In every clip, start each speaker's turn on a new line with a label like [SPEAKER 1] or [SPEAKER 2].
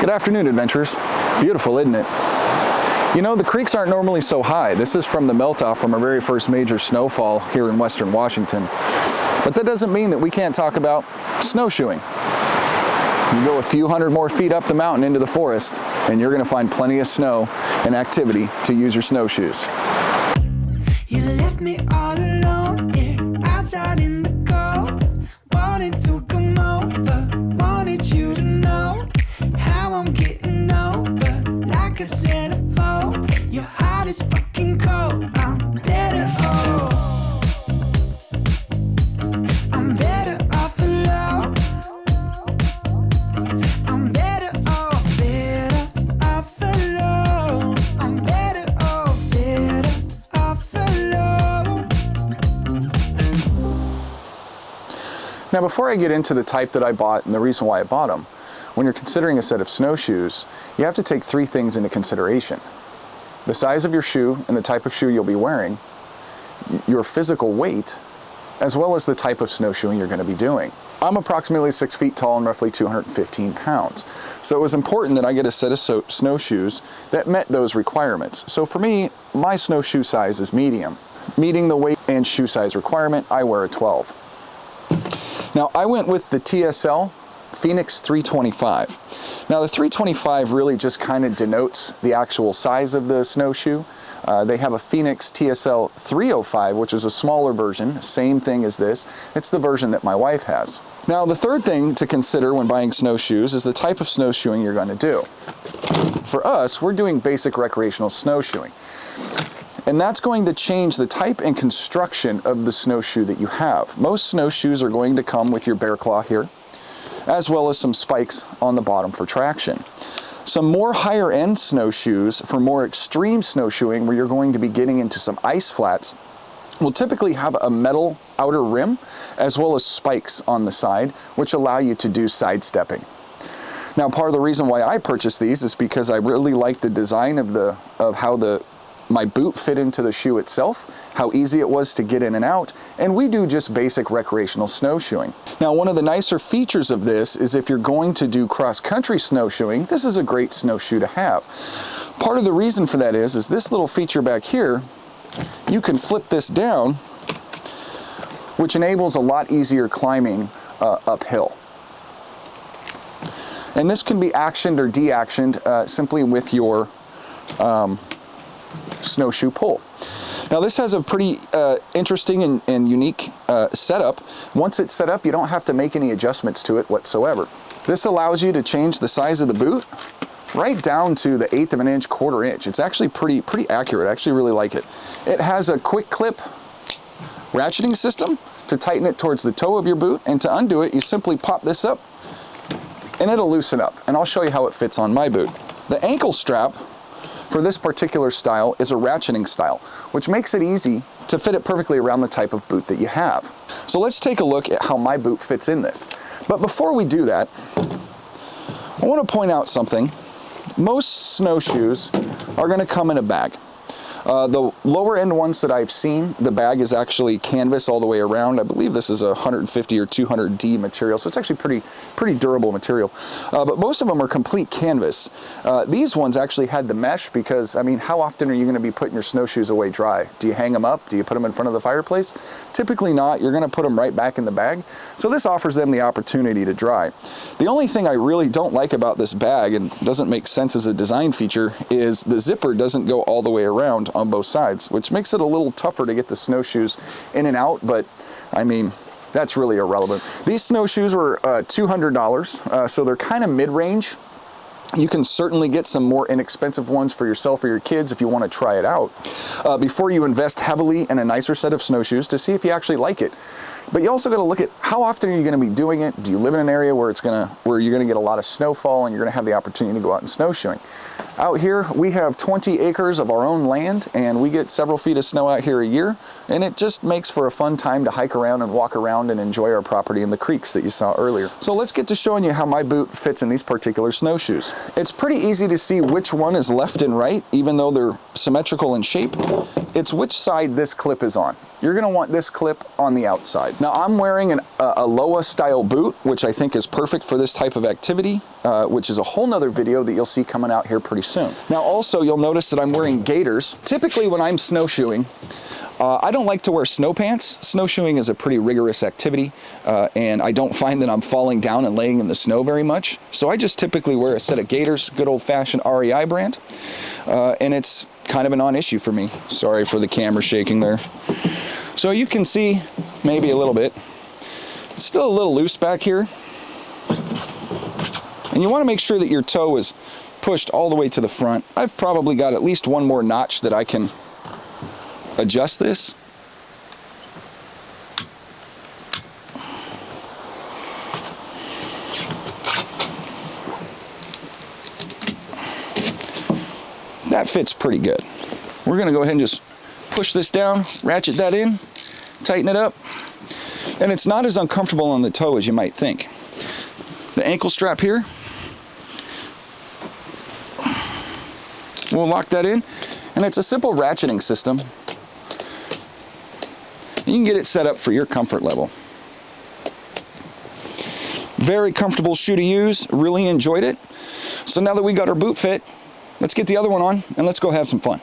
[SPEAKER 1] Good afternoon, adventurers. Beautiful, isn't it? You know, the creeks aren't normally so high. This is from the melt-off from our very first major snowfall here in western Washington. But that doesn't mean that we can't talk about snowshoeing. You go a few hundred more feet up the mountain into the forest, and you're going to find plenty of snow and activity to use your snowshoes.
[SPEAKER 2] You left me all alone, yeah, outside in the cold. Wanted to come over, wanted you to know how I'm getting over. Like a centerfold, your heart is fucking cold. I'm better off. I'm better off alone. I'm better off alone. I'm better off alone.
[SPEAKER 1] Now, before I get into the type that I bought and the reason why I bought them, when you're considering a set of snowshoes, you have to take three things into consideration: the size of your shoe and the type of shoe you'll be wearing, your physical weight, as well as the type of snowshoeing you're going to be doing. I'm approximately 6 feet tall and roughly 215 pounds. So it was important that I get a set of snowshoes that met those requirements. So for me, my snowshoe size is medium. Meeting the weight and shoe size requirement, I wear a 12. Now, I went with the TSL Phoenix 325. Now, the 325 really just kind of denotes the actual size of the snowshoe. They have a Phoenix TSL 305, which is a smaller version, same thing as this. It's the version that my wife has. Now, the third thing to consider when buying snowshoes is the type of snowshoeing you're going to do. For us, we're doing basic recreational snowshoeing. And that's going to change the type and construction of the snowshoe that you have. Most snowshoes are going to come with your bear claw here, as well as some spikes on the bottom for traction. Some more higher end snowshoes for more extreme snowshoeing, where you're going to be getting into some ice flats, will typically have a metal outer rim as well as spikes on the side, which allow you to do sidestepping. Now, part of the reason why I purchased these is because I really like the design of how my boot fit into the shoe itself, how easy it was to get in and out, and we do just basic recreational snowshoeing. Now, one of the nicer features of this is if you're going to do cross-country snowshoeing, this is a great snowshoe to have. Part of the reason for that is this little feature back here, you can flip this down, which enables a lot easier climbing uphill. And this can be actioned or de-actioned simply with your snowshoe pull. Now, this has a pretty interesting and unique setup. Once it's set up, you don't have to make any adjustments to it whatsoever. This allows you to change the size of the boot right down to the 1/8 of an inch, 1/4 inch. It's actually pretty accurate. I actually really like it. It has a quick clip ratcheting system to tighten it towards the toe of your boot, and to undo it, you simply pop this up and it'll loosen up. And I'll show you how it fits on my boot. The ankle strap for this particular style is a ratcheting style, which makes it easy to fit it perfectly around the type of boot that you have. So let's take a look at how my boot fits in this. But before we do that, I want to point out something. Most snowshoes are going to come in a bag. The lower end ones that I've seen, the bag is actually canvas all the way around. I believe this is a 150 or 200D material, so it's actually pretty durable material. But most of them are complete canvas. These ones actually had the mesh because, I mean, how often are you going to be putting your snowshoes away dry? Do you hang them up? Do you put them in front of the fireplace? Typically not. You're going to put them right back in the bag. So this offers them the opportunity to dry. The only thing I really don't like about this bag, and doesn't make sense as a design feature, is the zipper doesn't go all the way around on both sides, which makes it a little tougher to get the snowshoes in and out, but I mean, that's really irrelevant. These snowshoes were $200, so they're kind of mid-range. You can certainly get some more inexpensive ones for yourself or your kids if you want to try it out before you invest heavily in a nicer set of snowshoes to see if you actually like it. But you also got to look at how often are you going to be doing it. Do you live in an area where you're going to get a lot of snowfall and you're going to have the opportunity to go out and snowshoeing? Out here, we have 20 acres of our own land, and we get several feet of snow out here a year, and it just makes for a fun time to hike around and walk around and enjoy our property in the creeks that you saw earlier. So let's get to showing you how my boot fits in these particular snowshoes. It's pretty easy to see which one is left and right, even though they're symmetrical in shape. it's which side this clip is on. You're gonna want this clip on the outside. Now I'm wearing a Loa style boot, which I think is perfect for this type of activity, which is a whole nother video that you'll see coming out here pretty soon. Now also, you'll notice that I'm wearing gaiters. Typically when I'm snowshoeing, I don't like to wear snow pants. Snowshoeing is a pretty rigorous activity, and I don't find that I'm falling down and laying in the snow very much. So I just typically wear a set of gaiters, good old-fashioned REI brand, and it's kind of a non-issue for me. Sorry for the camera shaking there. So you can see maybe a little bit. It's still a little loose back here. And you want to make sure that your toe is pushed all the way to the front. I've probably got at least one more notch that I can adjust this. That fits pretty good. We're going to go ahead and just push this down, ratchet that in, tighten it up, and it's not as uncomfortable on the toe as you might think. The ankle strap here, we'll lock that in, and it's a simple ratcheting system. You can get it set up for your comfort level. Very comfortable shoe to use, really enjoyed it. So now that we got our boot fit, let's get the other one on and let's go have some fun.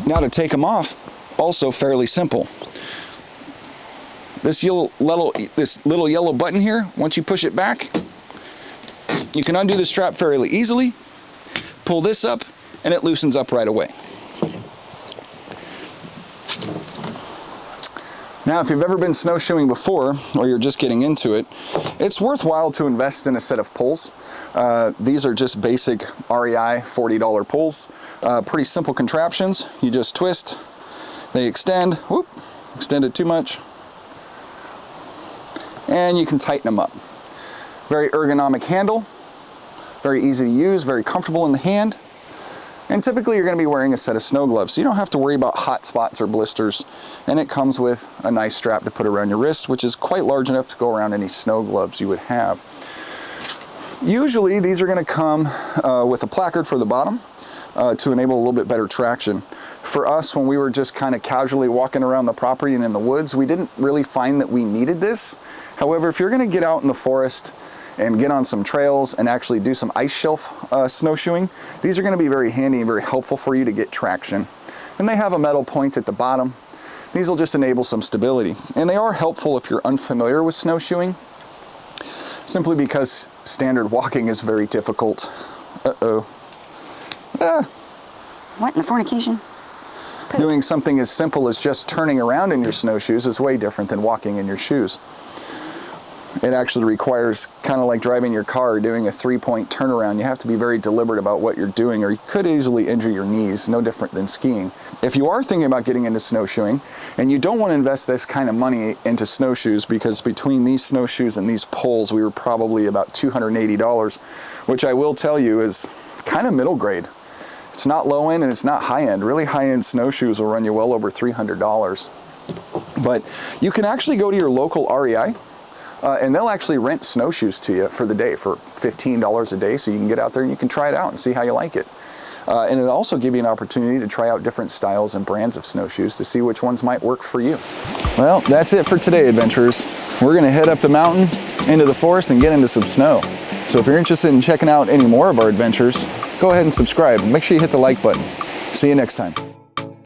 [SPEAKER 1] Now to take them off, also fairly simple. This little yellow button here, once you push it back, you can undo the strap fairly easily, pull this up, and it loosens up right away. Now, if you've ever been snowshoeing before, or you're just getting into it, it's worthwhile to invest in a set of pulls. These are just basic REI $40 pulls. Pretty simple contraptions. You just twist, they extend, whoop, extended too much, and you can tighten them up. Very ergonomic handle, very easy to use, very comfortable in the hand. And typically you're going to be wearing a set of snow gloves, so you don't have to worry about hot spots or blisters. And it comes with a nice strap to put around your wrist, which is quite large enough to go around any snow gloves you would have. Usually these are going to come with a placard for the bottom to enable a little bit better traction. For us, when we were just kind of casually walking around the property and in the woods, we didn't really find that we needed this. However, if you're going to get out in the forest and get on some trails and actually do some ice shelf snowshoeing, these are going to be very handy and very helpful for you to get traction. And they have a metal point at the bottom. These will just enable some stability. And they are helpful if you're unfamiliar with snowshoeing, simply because standard walking is very difficult. Uh-oh.
[SPEAKER 3] What in the fornication?
[SPEAKER 1] Doing something as simple as just turning around in your snowshoes is way different than walking in your shoes. It actually requires, kind of like driving your car or doing a 3-point turnaround. You have to be very deliberate about what you're doing, or you could easily injure your knees, no different than skiing. If you are thinking about getting into snowshoeing and you don't want to invest this kind of money into snowshoes, because between these snowshoes and these poles, we were probably about $280, which I will tell you is kind of middle grade. It's not low end and it's not high end. Really high end snowshoes will run you well over $300. But you can actually go to your local REI and they'll actually rent snowshoes to you for the day for $15 a day, so you can get out there and you can try it out and see how you like it. And it'll also give you an opportunity to try out different styles and brands of snowshoes to see which ones might work for you. Well, that's it for today, adventurers. We're gonna head up the mountain, into the forest, and get into some snow. So if you're interested in checking out any more of our adventures, go ahead and subscribe. Make sure you hit the like button. See you next time.